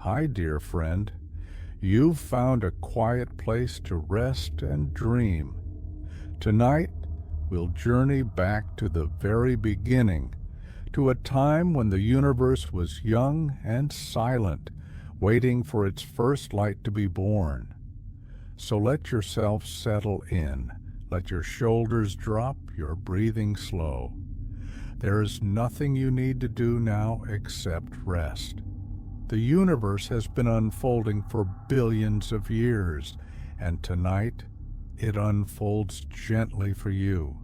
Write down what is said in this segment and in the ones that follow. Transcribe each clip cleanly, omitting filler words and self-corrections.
Hi, dear friend. You've found a quiet place to rest and dream. Tonight, we'll journey back to the very beginning, to a time when the universe was young and silent, waiting for its first light to be born. So let yourself settle in. Let your shoulders drop, your breathing slow. There is nothing you need to do now except rest. The universe has been unfolding for billions of years, and tonight it unfolds gently for you.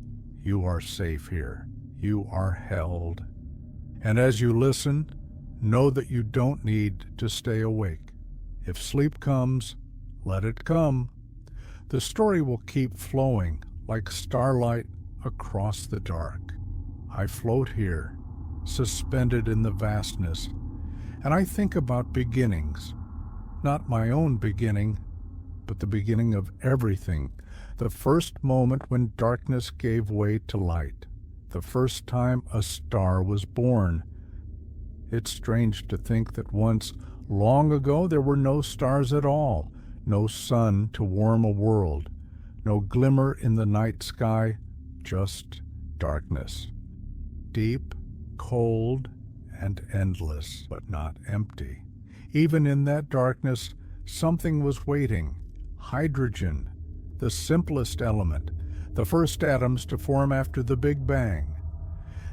You are safe here. You are held. And as you listen, know that you don't need to stay awake. If sleep comes, let it come. The story will keep flowing like starlight across the dark. I float here, suspended in the vastness, and I think about beginnings. Not my own beginning, but the beginning of everything. The first moment when darkness gave way to light. The first time a star was born. It's strange to think that once, long ago, there were no stars at all, no sun to warm a world, no glimmer in the night sky, just darkness. Deep, cold, and endless, but not empty. Even in that darkness, something was waiting. Hydrogen, the simplest element, the first atoms to form after the Big Bang.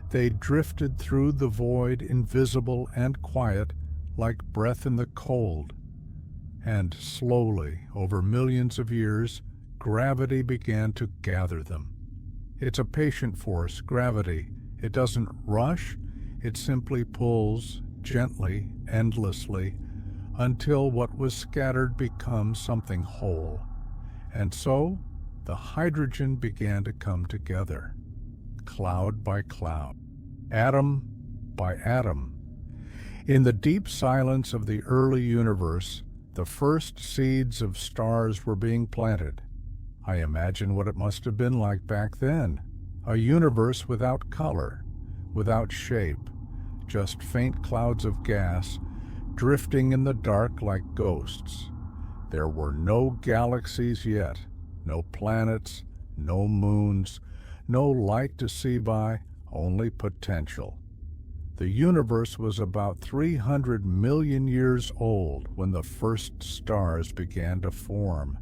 They drifted through the void, invisible and quiet, like breath in the cold. And slowly, over millions of years, gravity began to gather them. It's a patient force, gravity. It doesn't rush, it simply pulls, gently, endlessly, until what was scattered becomes something whole. And so, the hydrogen began to come together, cloud by cloud, atom by atom. In the deep silence of the early universe, the first seeds of stars were being planted. I imagine what it must have been like back then. A universe without color, without shape, just faint clouds of gas drifting in the dark like ghosts. There were no galaxies yet, no planets, no moons, no light to see by, only potential. The universe was about 300 million years old when the first stars began to form.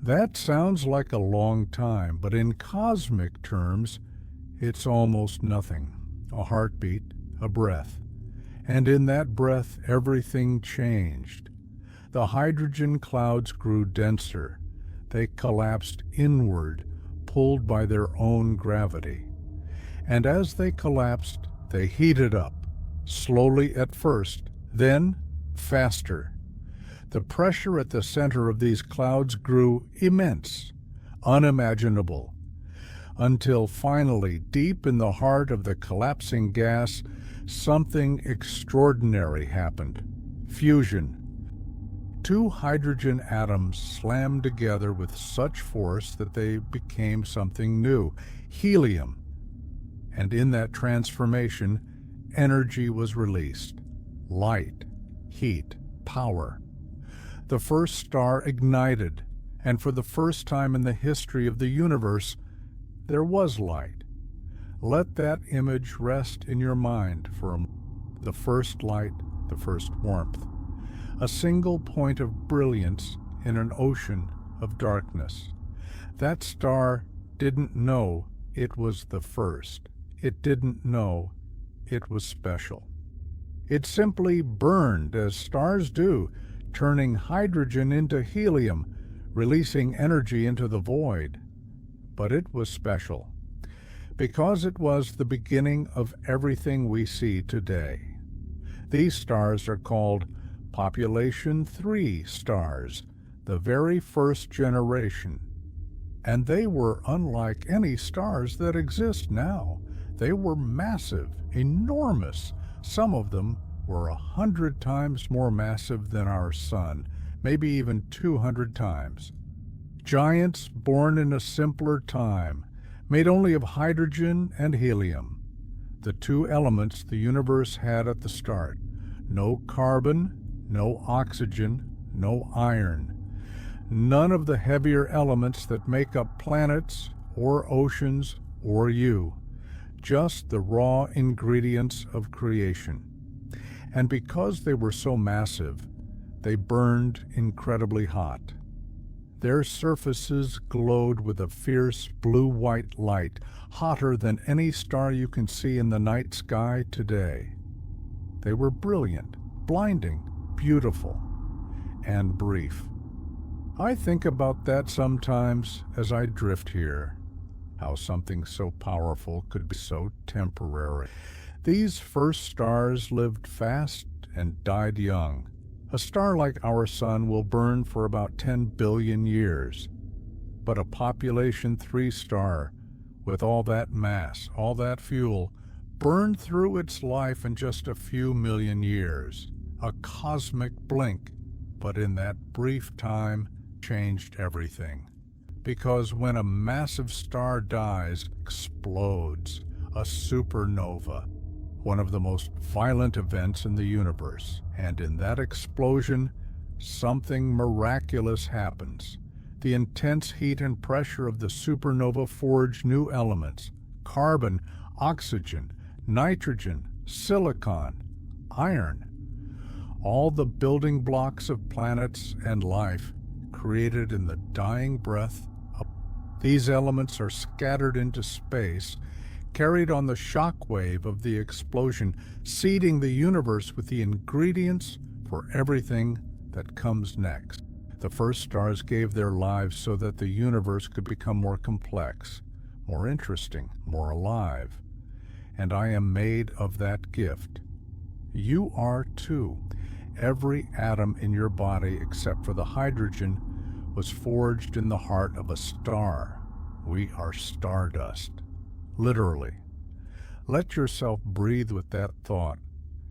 That sounds like a long time, but in cosmic terms, it's almost nothing. A heartbeat, a breath. And in that breath, everything changed. The hydrogen clouds grew denser. They collapsed inward, pulled by their own gravity. And as they collapsed, they heated up, slowly at first, then faster. The pressure at the center of these clouds grew immense, unimaginable, until finally, deep in the heart of the collapsing gas, something extraordinary happened. Fusion. Two hydrogen atoms slammed together with such force that they became something new, helium. And in that transformation, energy was released. Light, heat, power. The first star ignited, and for the first time in the history of the universe, there was light. Let that image rest in your mind for a moment. The first light, the first warmth. A single point of brilliance in an ocean of darkness. That star didn't know it was the first. It didn't know it was special. It simply burned as stars do, turning hydrogen into helium, releasing energy into the void. But it was special, because it was the beginning of everything we see today. These stars are called Population 3 stars, the very first generation. And they were unlike any stars that exist now. They were massive, enormous. Some of them were 100 times more massive than our sun, maybe even 200 times. Giants born in a simpler time, made only of hydrogen and helium, the two elements the universe had at the start. No carbon, no oxygen, no iron. None of the heavier elements that make up planets or oceans or you. Just the raw ingredients of creation. And because they were so massive, they burned incredibly hot. Their surfaces glowed with a fierce blue-white light, hotter than any star you can see in the night sky today. They were brilliant, blinding, beautiful, and brief. I think about that sometimes as I drift here, how something so powerful could be so temporary. These first stars lived fast and died young. A star like our sun will burn for about 10 billion years. But a population 3 star, with all that mass, all that fuel, burned through its life in just a few million years. A cosmic blink, but in that brief time changed everything. Because when a massive star dies, explodes, a supernova, one of the most violent events in the universe. And in that explosion, something miraculous happens. The intense heat and pressure of the supernova forge new elements: carbon, oxygen, nitrogen, silicon, iron. All the building blocks of planets and life created in the dying breath. These elements are scattered into space, carried on the shock wave of the explosion, seeding the universe with the ingredients for everything that comes next. The first stars gave their lives so that the universe could become more complex, more interesting, more alive. And I am made of that gift. You are too. Every atom in your body, except for the hydrogen, was forged in the heart of a star. We are stardust. Literally. Let yourself breathe with that thought.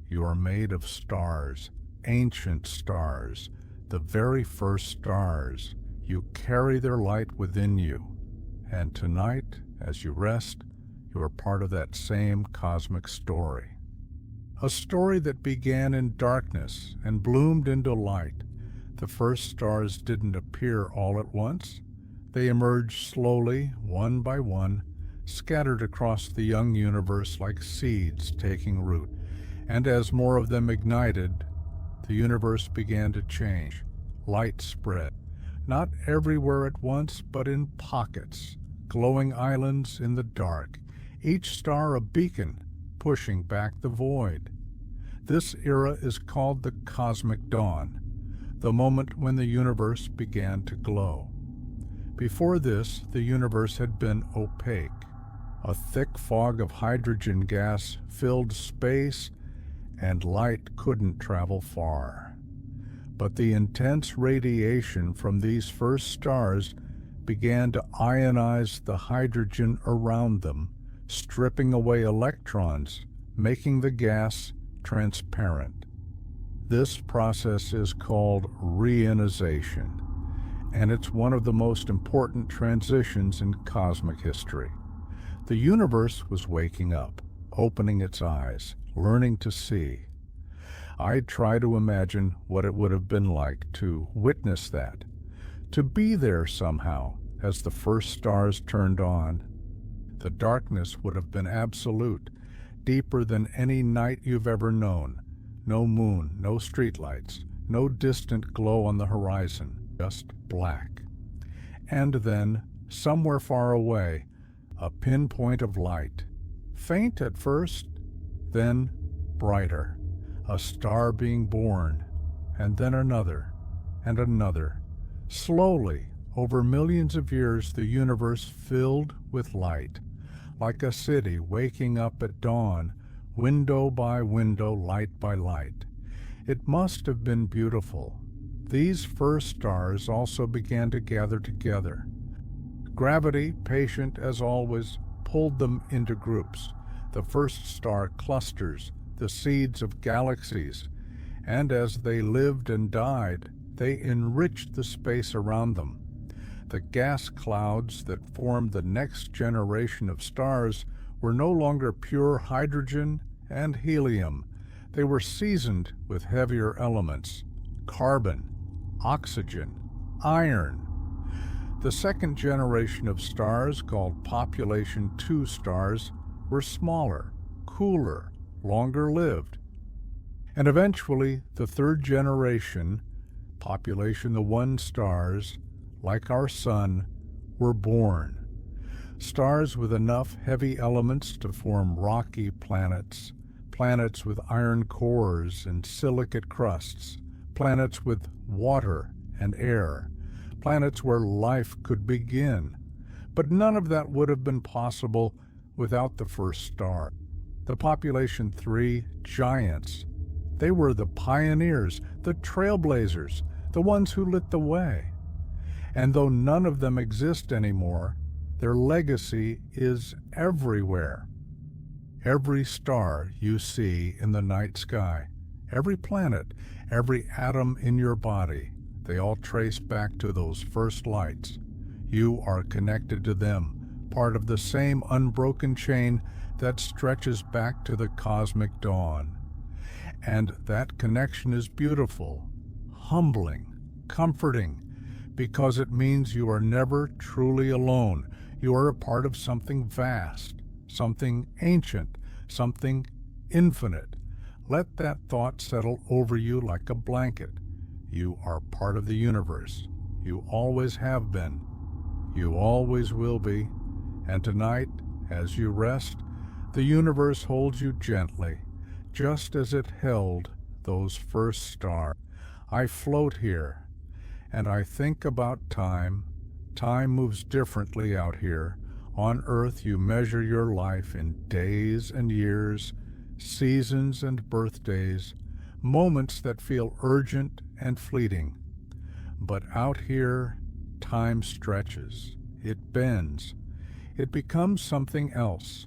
You are made of stars, ancient stars, the very first stars. You carry their light within you. And tonight, as you rest, you are part of that same cosmic story. A story that began in darkness and bloomed into light. The first stars didn't appear all at once. They emerged slowly, one by one, scattered across the young universe like seeds taking root. And as more of them ignited, the universe began to change. Light spread, not everywhere at once, but in pockets, glowing islands in the dark, each star a beacon pushing back the void. This era is called the cosmic dawn, the moment when the universe began to glow. Before this, the universe had been opaque. A thick fog of hydrogen gas filled space, and light couldn't travel far. But the intense radiation from these first stars began to ionize the hydrogen around them, stripping away electrons, making the gas transparent. This process is called reionization, and it's one of the most important transitions in cosmic history. The universe was waking up, opening its eyes, learning to see. I try to imagine what it would have been like to witness that, to be there somehow as the first stars turned on. The darkness would have been absolute, deeper than any night you've ever known. No moon, no streetlights, no distant glow on the horizon, just black. And then, somewhere far away, a pinpoint of light. Faint at first, then brighter. A star being born, and then another, and another. Slowly, over millions of years, the universe filled with light. Like a city waking up at dawn, window by window, light by light. It must have been beautiful. These first stars also began to gather together. Gravity, patient as always, pulled them into groups. The first star clusters, the seeds of galaxies, and as they lived and died, they enriched the space around them. The gas clouds that formed the next generation of stars were no longer pure hydrogen and helium. They were seasoned with heavier elements, carbon, oxygen, iron. The second generation of stars, called population 2 stars, were smaller, cooler, longer lived. And eventually, the third generation, population the 1 stars, like our sun, were born. Stars with enough heavy elements to form rocky planets, planets with iron cores and silicate crusts, planets with water and air, planets where life could begin. But none of that would have been possible without the first star. The population 3 giants. They were the pioneers, the trailblazers, the ones who lit the way. And though none of them exist anymore, their legacy is everywhere. Every star you see in the night sky, every planet, every atom in your body, they all trace back to those first lights. You are connected to them, part of the same unbroken chain that stretches back to the cosmic dawn. And that connection is beautiful, humbling, comforting, because it means you are never truly alone. You are a part of something vast, something ancient, something infinite. Let that thought settle over you like a blanket. You are part of the universe. You always have been. You always will be. And tonight, as you rest, the universe holds you gently, just as it held those first stars. I float here, and I think about time. Time moves differently out here. On Earth, you measure your life in days and years, seasons and birthdays, moments that feel urgent and fleeting. But out here, time stretches. It bends. It becomes something else.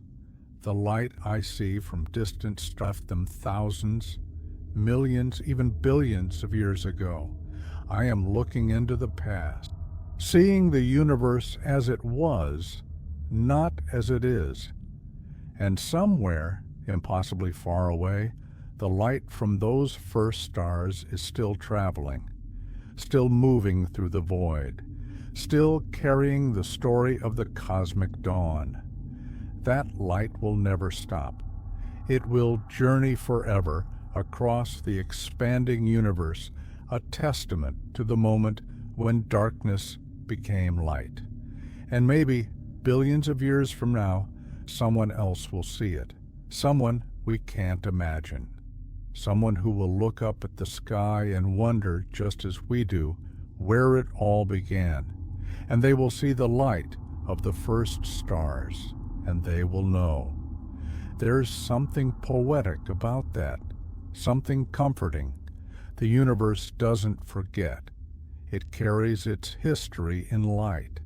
The light I see from distant stars left them thousands, millions, even billions of years ago. I am looking into the past, seeing the universe as it was, not as it is. And somewhere, impossibly far away, the light from those first stars is still traveling, still moving through the void, still carrying the story of the cosmic dawn. That light will never stop. It will journey forever across the expanding universe, a testament to the moment when darkness became light. And maybe billions of years from now, someone else will see it, someone we can't imagine, someone who will look up at the sky and wonder, just as we do, where it all began. And they will see the light of the first stars, and they will know. There's something poetic about that, something comforting. The universe doesn't forget. It carries its history in light,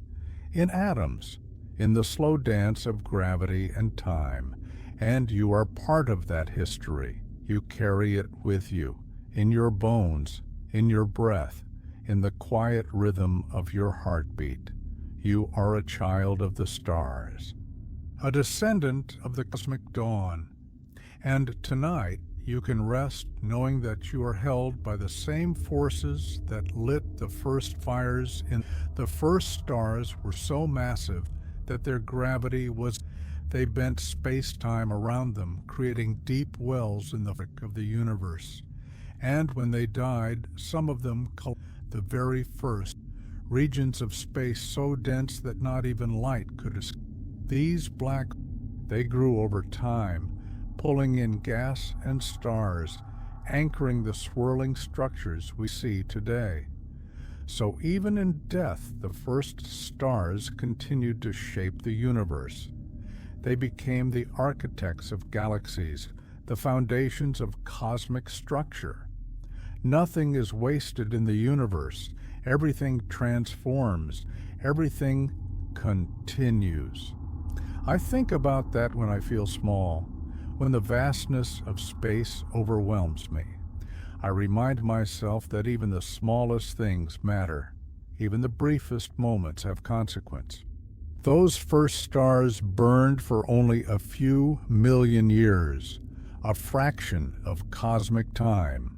in atoms, in the slow dance of gravity and time. And you are part of that history. You carry it with you, in your bones, in your breath, in the quiet rhythm of your heartbeat. You are a child of the stars, a descendant of the cosmic dawn. And tonight, you can rest knowing that you are held by the same forces that lit the first fires. The first stars were so massive that their gravity was. They bent space-time around them, creating deep wells in the fabric of the universe. And when they died, some of them collapsed. The very first regions of space so dense that not even light could escape. These they grew over time, pulling in gas and stars, anchoring the swirling structures we see today. So even in death, the first stars continued to shape the universe. They became the architects of galaxies, the foundations of cosmic structure. Nothing is wasted in the universe. Everything transforms. Everything continues. I think about that when I feel small, when the vastness of space overwhelms me. I remind myself that even the smallest things matter. Even the briefest moments have consequence. Those first stars burned for only a few million years, a fraction of cosmic time.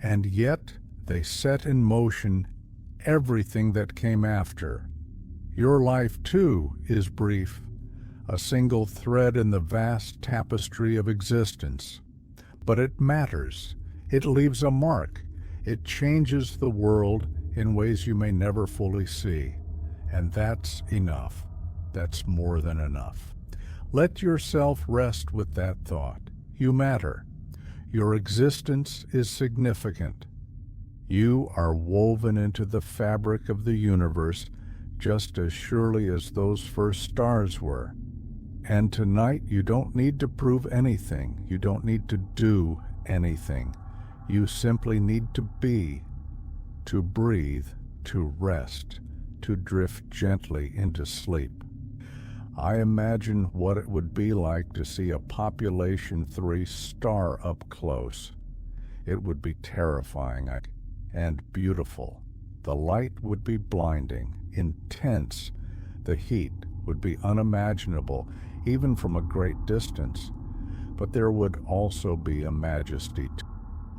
And yet, They set in motion everything that came after. Your life, too, is brief, a single thread in the vast tapestry of existence. But it matters. It leaves a mark. It changes the world in ways you may never fully see. And that's enough. That's more than enough. Let yourself rest with that thought. You matter. Your existence is significant. You are woven into the fabric of the universe just as surely as those first stars were. And tonight you don't need to prove anything. You don't need to do anything. You simply need to be, to breathe, to rest, to drift gently into sleep. I imagine what it would be like to see a population 3 star up close. It would be terrifying and beautiful. The light would be blinding, intense. The heat would be unimaginable, even from a great distance. But there would also be a majesty,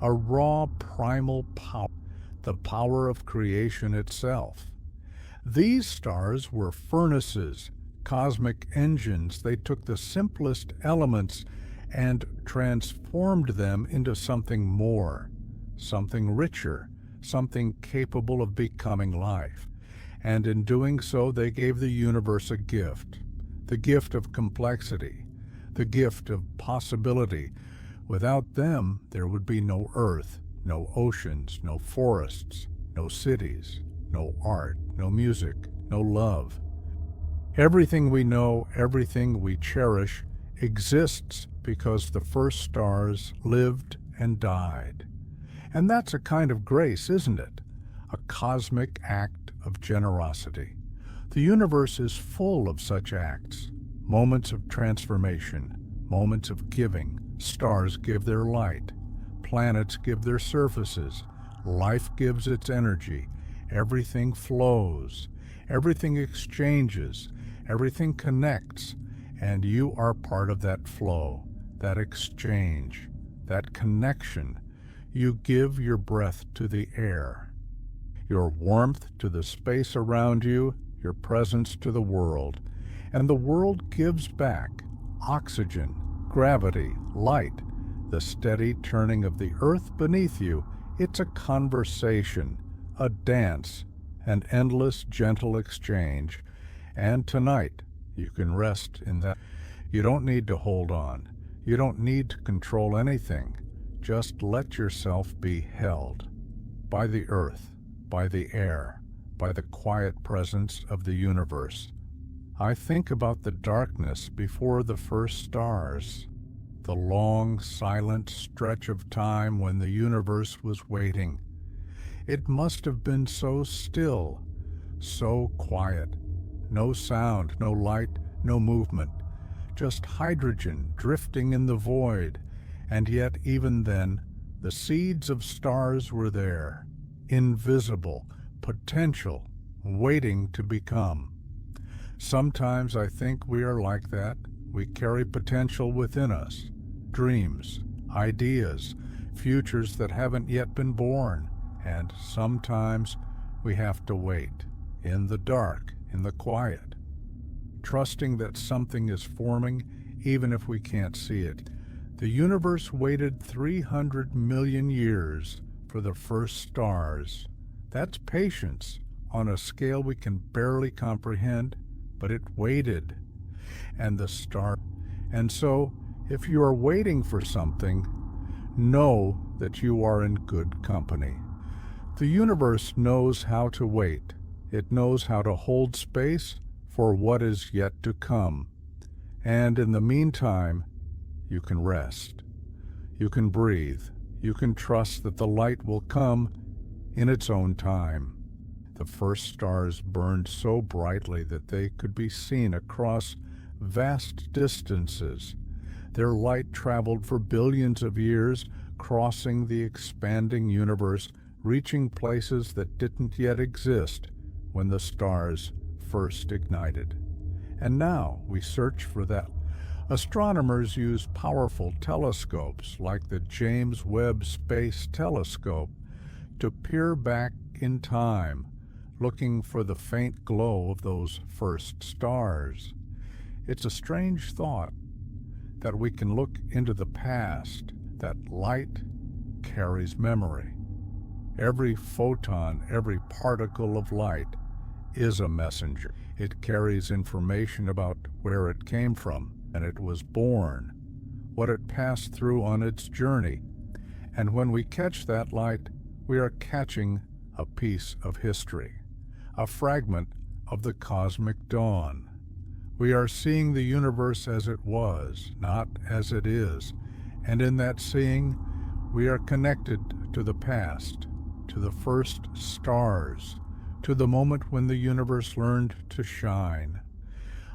a raw primal power, the power of creation itself. These stars were furnaces, cosmic engines. They took the simplest elements and transformed them into something more, something richer, something capable of becoming life. And in doing so, they gave the universe a gift, the gift of complexity, the gift of possibility. Without them, there would be no earth, no oceans, no forests, no cities, no art, no music, no love. Everything we know, everything we cherish, exists because the first stars lived and died. And that's a kind of grace, isn't it? A cosmic act of generosity. The universe is full of such acts, moments of transformation, moments of giving. Stars give their light, planets give their surfaces, life gives its energy. Everything flows, everything exchanges, everything connects, and you are part of that flow, that exchange, that connection. You give your breath to the air, your warmth to the space around you, your presence to the world, and the world gives back oxygen, gravity, light, the steady turning of the earth beneath you. It's a conversation, a dance, an endless gentle exchange. And tonight, you can rest in that. You don't need to hold on. You don't need to control anything. Just let yourself be held by the earth, by the air, by the quiet presence of the universe. I think about the darkness before the first stars, the long, silent stretch of time when the universe was waiting. It must have been so still, so quiet. No sound, no light, no movement, just hydrogen drifting in the void. And yet, even then, the seeds of stars were there, invisible, potential, waiting to become. Sometimes I think we are like that. We carry potential within us, dreams, ideas, futures that haven't yet been born. And sometimes we have to wait, in the dark, in the quiet, trusting that something is forming, even if we can't see it. The universe waited 300 million years for the first stars. That's patience on a scale we can barely comprehend, but it waited. And the star. And so, if you are waiting for something, know that you are in good company. The universe knows how to wait. It knows how to hold space for what is yet to come. And in the meantime, you can rest. You can breathe. You can trust that the light will come in its own time. The first stars burned so brightly that they could be seen across vast distances. Their light traveled for billions of years, crossing the expanding universe, reaching places that didn't yet exist when the stars first ignited. And now we search for that. Astronomers use powerful telescopes like the James Webb Space Telescope to peer back in time, looking for the faint glow of those first stars. It's a strange thought that we can look into the past, that light carries memory. Every photon, every particle of light is a messenger. It carries information about where it came from, and it was born, what it passed through on its journey. And when we catch that light, we are catching a piece of history, a fragment of the cosmic dawn. We are seeing the universe as it was, not as it is. And in that seeing, we are connected to the past, to the first stars, to the moment when the universe learned to shine.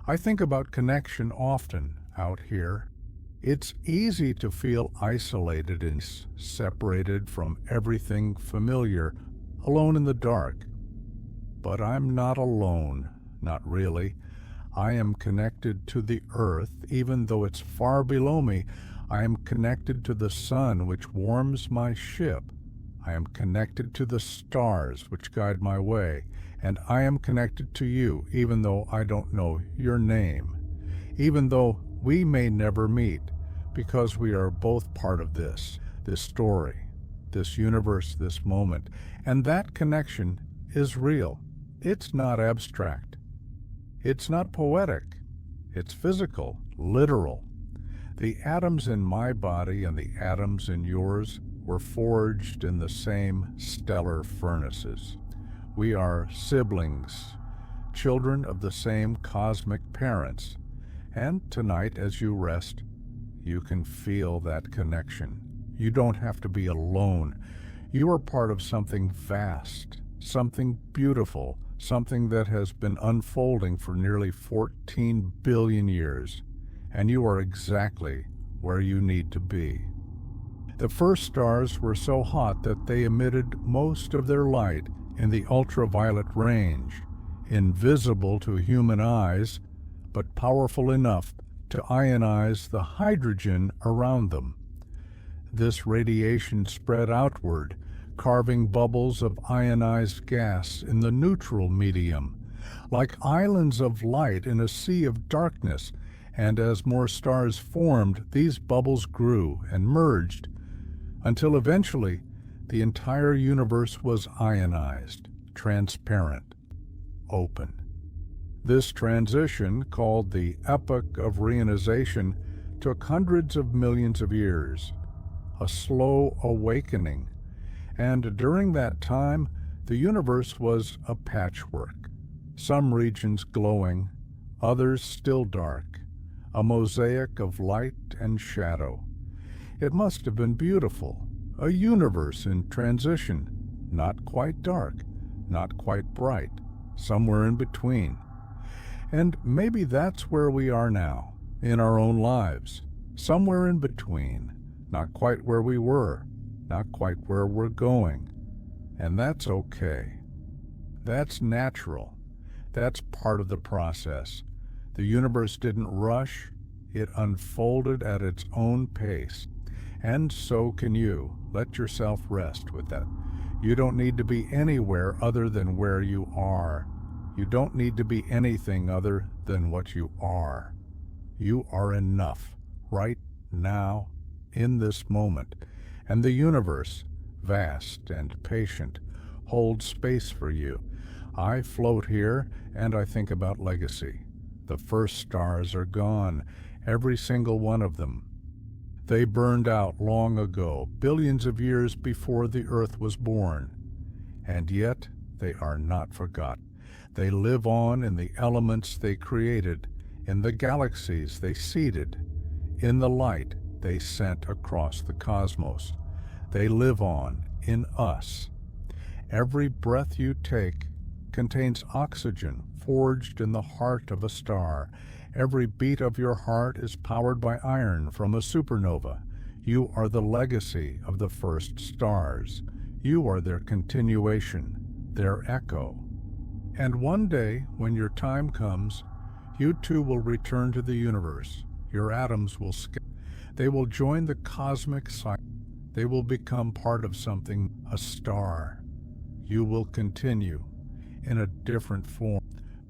I think about connection often out here. It's easy to feel isolated and separated from everything familiar, alone in the dark. But I'm not alone, not really. I am connected to the earth, even though it's far below me. I am connected to the sun, which warms my ship. I am connected to the stars, which guide my way. And I am connected to you, even though I don't know your name. Even though we may never meet, because we are both part of this story, this universe, this moment. And that connection is real. It's not abstract. It's not poetic. It's physical, literal. The atoms in my body and the atoms in yours were forged in the same stellar furnaces. We are siblings, children of the same cosmic parents. And tonight, as you rest, you can feel that connection. You don't have to be alone. You are part of something vast, something beautiful, something that has been unfolding for nearly 14 billion years, and you are exactly where you need to be. The first stars were so hot that they emitted most of their light in the ultraviolet range, invisible to human eyes, but powerful enough to ionize the hydrogen around them. This radiation spread outward, carving bubbles of ionized gas in the neutral medium, like islands of light in a sea of darkness, and as more stars formed, these bubbles grew and merged, until eventually the entire universe was ionized, transparent, open. This transition, called the epoch of reionization, took hundreds of millions of years, a slow awakening. And during that time, the universe was a patchwork, some regions glowing, others still dark, a mosaic of light and shadow. It must have been beautiful, a universe in transition, not quite dark, not quite bright, somewhere in between. And maybe that's where we are now, in our own lives, somewhere in between, not quite where we were, not quite where we're going. And that's okay. That's natural. That's part of the process. The universe didn't rush. It unfolded at its own pace. And so can you. Let yourself rest with that. You don't need to be anywhere other than where you are. You don't need to be anything other than what you are. You are enough, right now, in this moment. And the universe, vast and patient, holds space for you. I float here, and I think about legacy. The first stars are gone, every single one of them. They burned out long ago, billions of years before the earth was born. And yet, they are not forgotten. They live on in the elements they created, in the galaxies they seeded, in the light they sent across the cosmos. They live on in us. Every breath you take contains oxygen forged in the heart of a star. Every beat of your heart is powered by iron from a supernova. You are the legacy of the first stars. You are their continuation, their echo. And one day, when your time comes, you too will return to the universe. Your atoms will scatter. They will join the cosmic cycle. They will become part of something, a star. You will continue in a different form,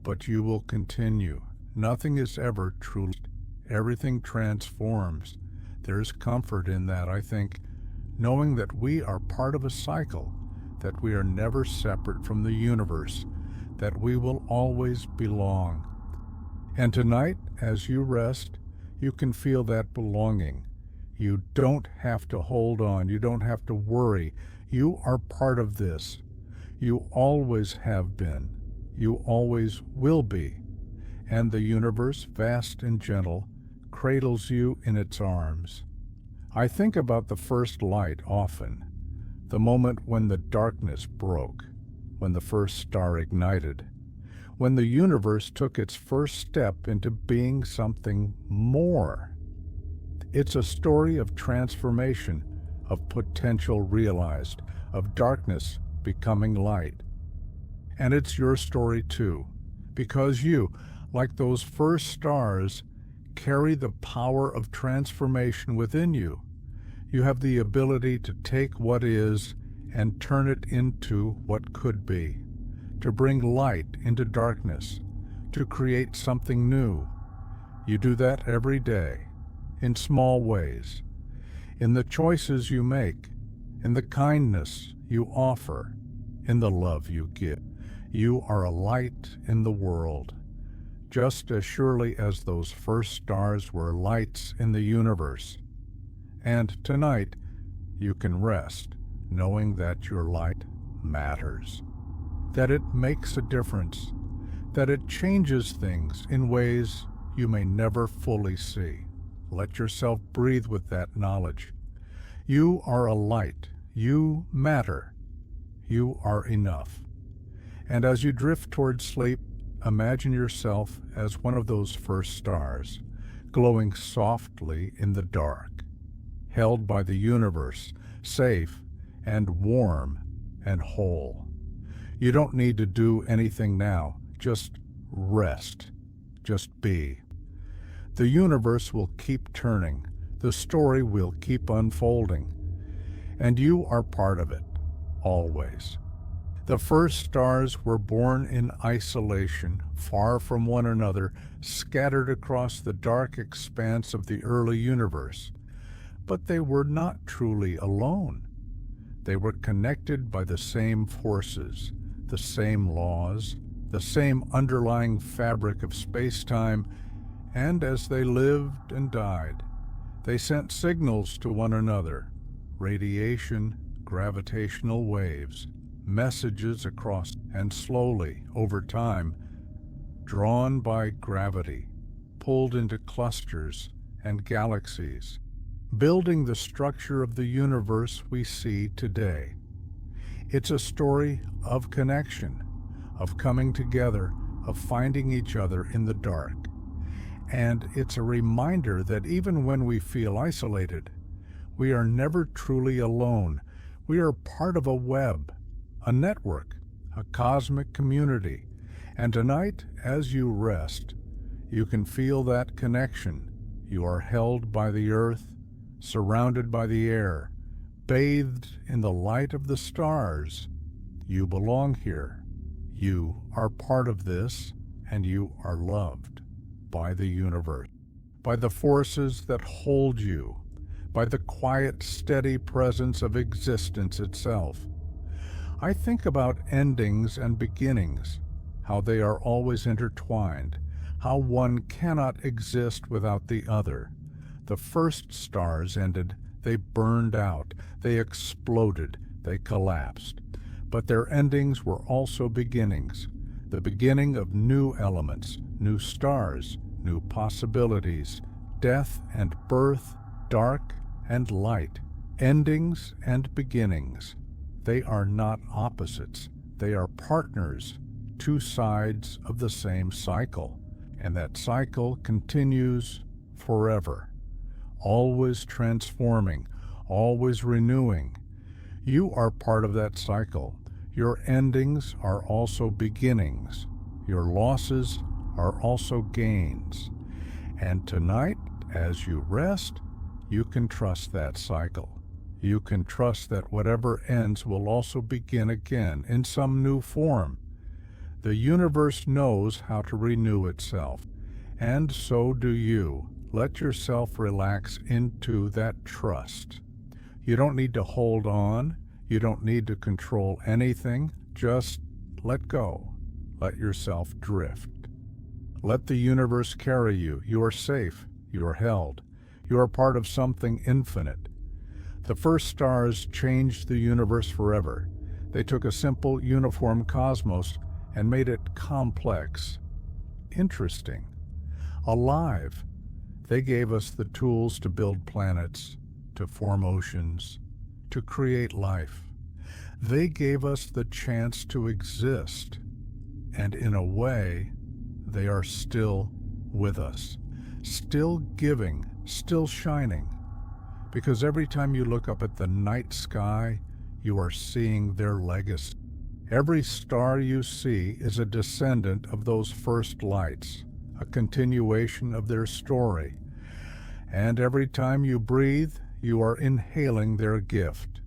but you will continue. Nothing is ever true. Everything transforms. There's comfort in that, I think, knowing that we are part of a cycle, that we are never separate from the universe, that we will always belong. And tonight, as you rest, you can feel that belonging. You don't have to hold on. You don't have to worry. You are part of this. You always have been. You always will be. And the universe, vast and gentle, cradles you in its arms. I think about the first light often, the moment when the darkness broke, when the first star ignited, when the universe took its first step into being something more. It's a story of transformation, of potential realized, of darkness becoming light. And it's your story too, because you, like those first stars, carry the power of transformation within you. You have the ability to take what is and turn it into what could be, to bring light into darkness, to create something new. You do that every day, in small ways, in the choices you make, in the kindness you offer, in the love you give. You are a light in the world, just as surely as those first stars were lights in the universe. And tonight, you can rest, knowing that your light matters, that it makes a difference, that it changes things in ways you may never fully see. Let yourself breathe with that knowledge. You are a light. You matter. You are enough. And as you drift towards sleep, imagine yourself as one of those first stars, glowing softly in the dark, held by the universe, safe and warm and whole. You don't need to do anything now. Just rest. Just be. The universe will keep turning. The story will keep unfolding. And you are part of it, always. The first stars were born in isolation, far from one another, scattered across the dark expanse of the early universe. But they were not truly alone. They were connected by the same forces, the same laws, the same underlying fabric of space-time, and as they lived and died, they sent signals to one another, radiation, gravitational waves, messages across, and slowly, over time, drawn by gravity, pulled into clusters and galaxies, building the structure of the universe we see today. It's a story of connection, of coming together, of finding each other in the dark. And it's a reminder that even when we feel isolated, we are never truly alone. We are part of a web, a network, a cosmic community. And tonight, as you rest, you can feel that connection. You are held by the earth, surrounded by the air, bathed in the light of the stars. You belong here. You are part of this, and you are loved by the universe, by the forces that hold you, by the quiet, steady presence of existence itself. I think about endings and beginnings, how they are always intertwined, how one cannot exist without the other. The first stars ended, they burned out, they exploded, they collapsed. But their endings were also beginnings, the beginning of new elements, new stars, new possibilities, death and birth, dark and light, endings and beginnings. They are not opposites. They are partners, two sides of the same cycle. And that cycle continues forever, always transforming, always renewing. You are part of that cycle. Your endings are also beginnings. Your losses are also gains. And tonight, as you rest, you can trust that cycle. You can trust that whatever ends will also begin again in some new form. The universe knows how to renew itself, and so do you. Let yourself relax into that trust. You don't need to hold on. You don't need to control anything. Just let go. Let yourself drift. Let the universe carry you. You are safe. You are held. You are part of something infinite. The first stars changed the universe forever. They took a simple, uniform cosmos and made it complex, interesting, alive. They gave us the tools to build planets, to form oceans, to create life. They gave us the chance to exist, and in a way, they are still with us, still giving, still shining, because every time you look up at the night sky, you are seeing their legacy. Every star you see is a descendant of those first lights, a continuation of their story. And every time you breathe, you are inhaling their gift.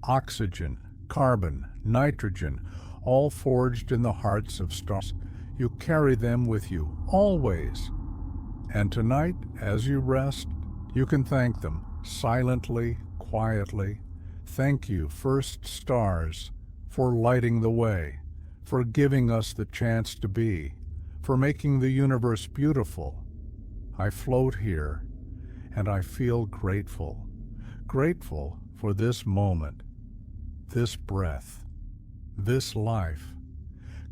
Oxygen, carbon, nitrogen, all forged in the hearts of stars. You carry them with you, always. And tonight, as you rest, you can thank them, silently, quietly. Thank you, first stars, for lighting the way, for giving us the chance to be, for making the universe beautiful. I float here, and I feel grateful, grateful for this moment, this breath, this life,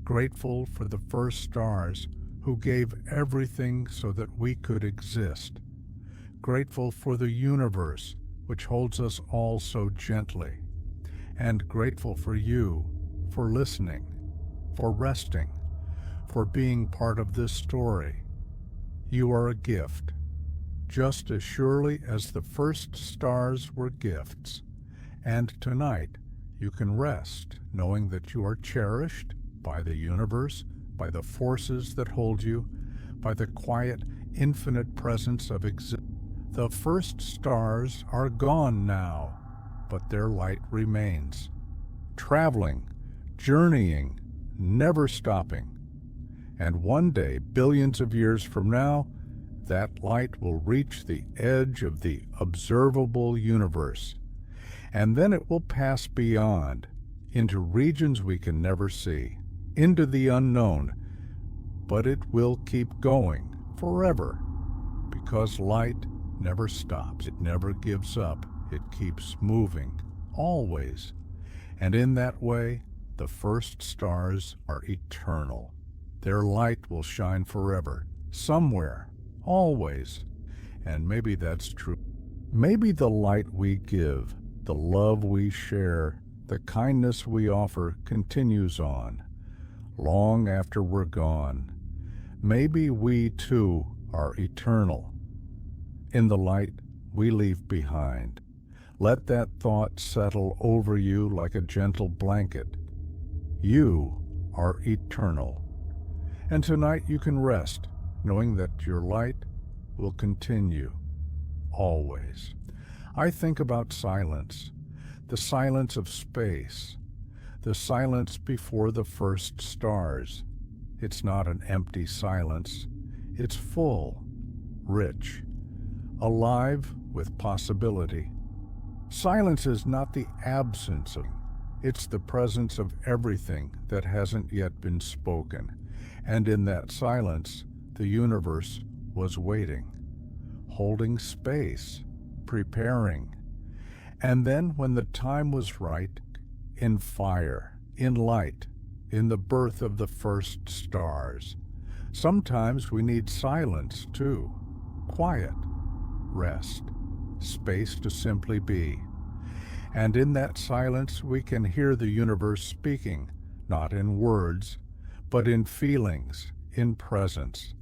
grateful for the first stars who gave everything so that we could exist, grateful for the universe which holds us all so gently, and grateful for you, for listening, for resting, for being part of this story. You are a gift, just as surely as the first stars were gifts. And tonight, you can rest knowing that you are cherished by the universe, by the forces that hold you, by the quiet, infinite presence of existence. The first stars are gone now, but their light remains. Traveling, journeying, never stopping. And one day, billions of years from now, that light will reach the edge of the observable universe. And then it will pass beyond, into regions we can never see, into the unknown. But it will keep going forever, because light never stops. It never gives up. It keeps moving, always. And in that way, the first stars are eternal. Their light will shine forever, somewhere, always. And maybe that's true. Maybe the light we give, the love we share, the kindness we offer continues on, long after we're gone. Maybe we too are eternal. In the light we leave behind. Let that thought settle over you like a gentle blanket. You are eternal. And tonight you can rest, knowing that your light will continue, always. I think about silence, the silence of space, the silence before the first stars. It's not an empty silence. It's full, rich, alive with possibility. Silence is not the absence of, it's the presence of everything that hasn't yet been spoken. And in that silence, the universe was waiting, holding space, preparing. And then when the time was right, in fire, in light, in the birth of the first stars. Sometimes we need silence too, quiet, rest, space to simply be. And in that silence we can hear the universe speaking, not in words, but in feelings, in presence,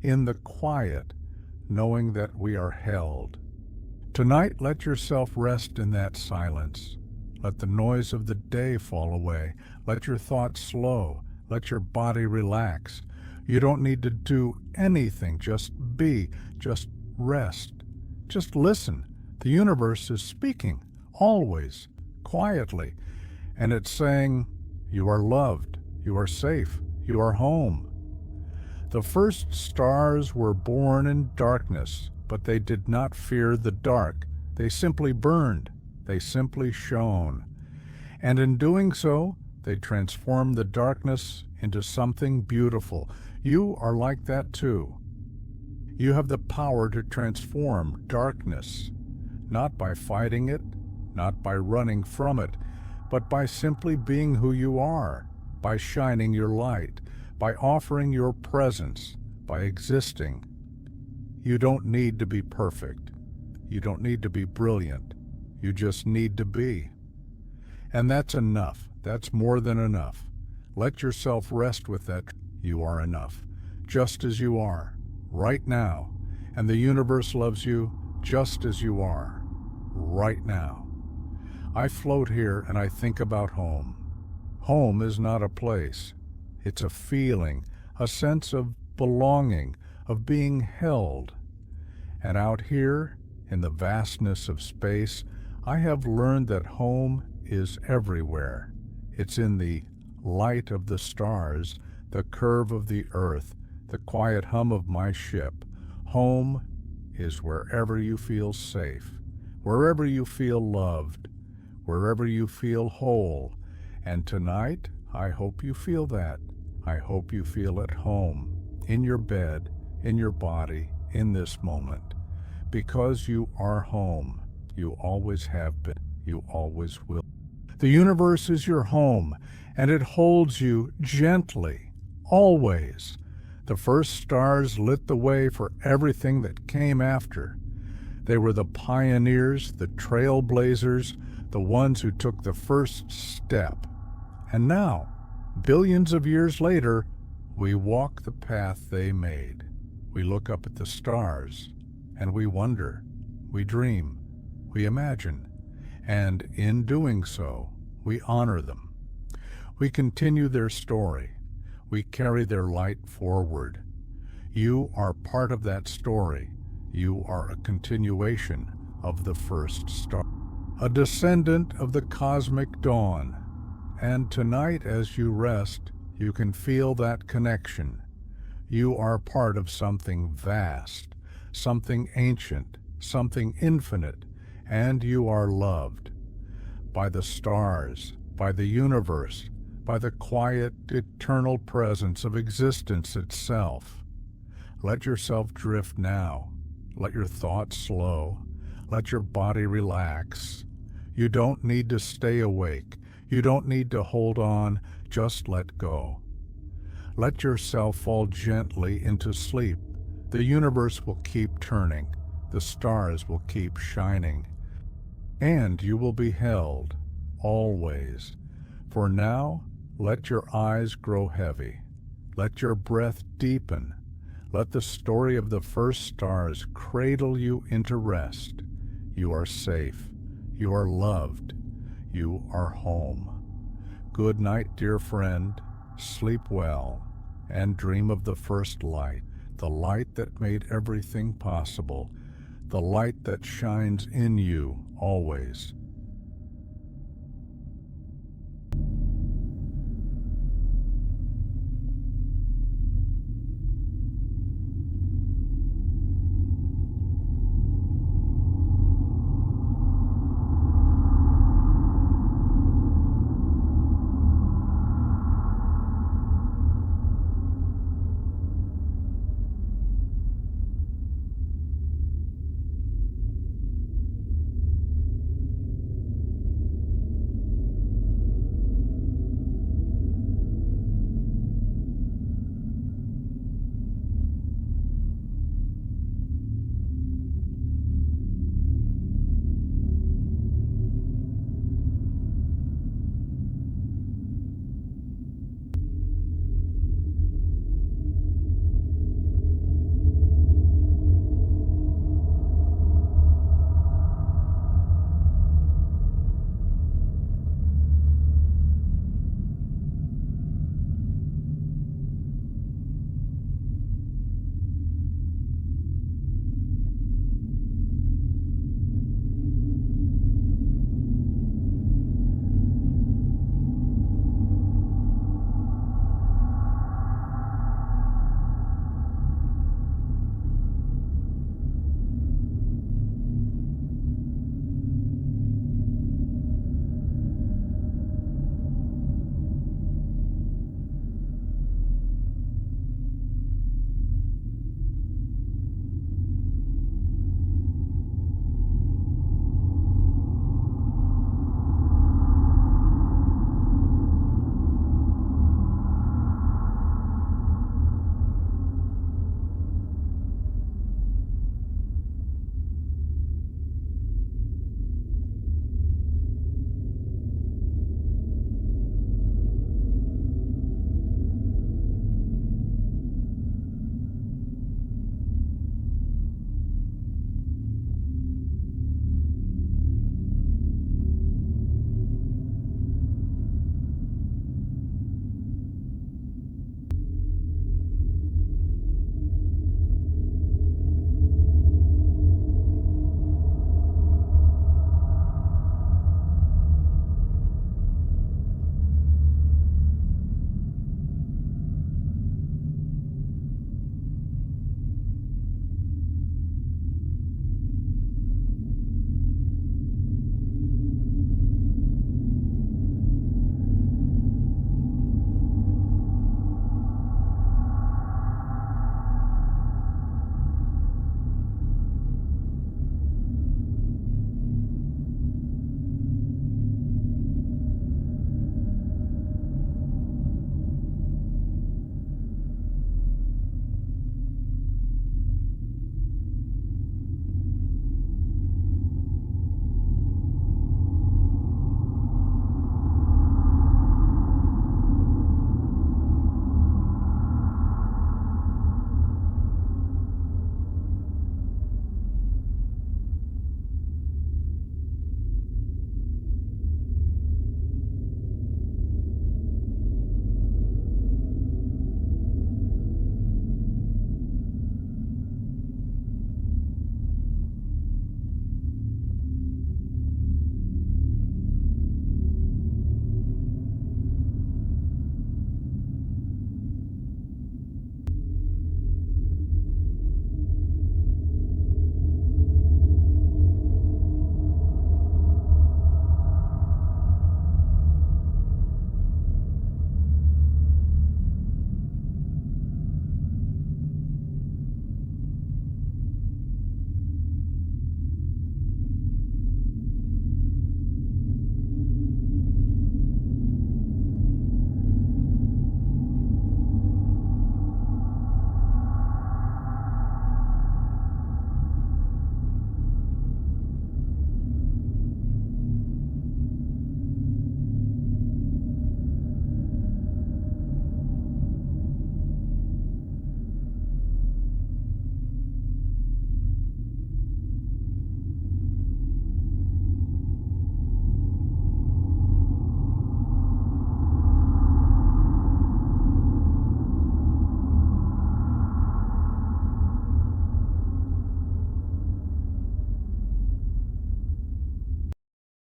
in the quiet, knowing that we are held. Tonight let yourself rest in that silence. Let the noise of the day fall away. Let your thoughts slow. Let your body relax. You don't need to do anything. Just be. Just rest. Just listen. The universe is speaking, always, quietly, and it's saying, you are loved, you are safe, you are home. The first stars were born in darkness, but they did not fear the dark. They simply burned, they simply shone. And in doing so, they transformed the darkness into something beautiful. You are like that too. You have the power to transform darkness, not by fighting it, not by running from it, but by simply being who you are, by shining your light, by offering your presence, by existing. You don't need to be perfect. You don't need to be brilliant. You just need to be. And that's enough. That's more than enough. Let yourself rest with that. You are enough, just as you are, right now. And the universe loves you just as you are, right now. I float here and I think about home. Home is not a place. It's a feeling, a sense of belonging, of being held. And out here, in the vastness of space, I have learned that home is everywhere. It's in the light of the stars, the curve of the earth, the quiet hum of my ship. Home is wherever you feel safe, wherever you feel loved, wherever you feel whole. And tonight, I hope you feel that. I hope you feel at home, in your bed, in your body, in this moment. Because you are home. You always have been. You always will. The universe is your home, and it holds you gently, always. The first stars lit the way for everything that came after. They were the pioneers, the trailblazers, the ones who took the first step. And now, billions of years later, we walk the path they made. We look up at the stars, and we wonder, we dream, we imagine, and in doing so, we honor them. We continue their story. We carry their light forward. You are part of that story. You are a continuation of the first star, a descendant of the cosmic dawn. And tonight, as you rest, you can feel that connection. You are part of something vast, something ancient, something infinite, and you are loved by the stars, by the universe, by the quiet, eternal presence of existence itself. Let yourself drift now. Let your thoughts slow. Let your body relax. You don't need to stay awake. You don't need to hold on. Just let go. Let yourself fall gently into sleep. The universe will keep turning. The stars will keep shining. And you will be held, always. For now, let your eyes grow heavy. Let your breath deepen. Let the story of the first stars cradle you into rest. You are safe. You are loved. You are home. Good night, dear friend. Sleep well, and dream of the first light, the light that made everything possible, the light that shines in you always.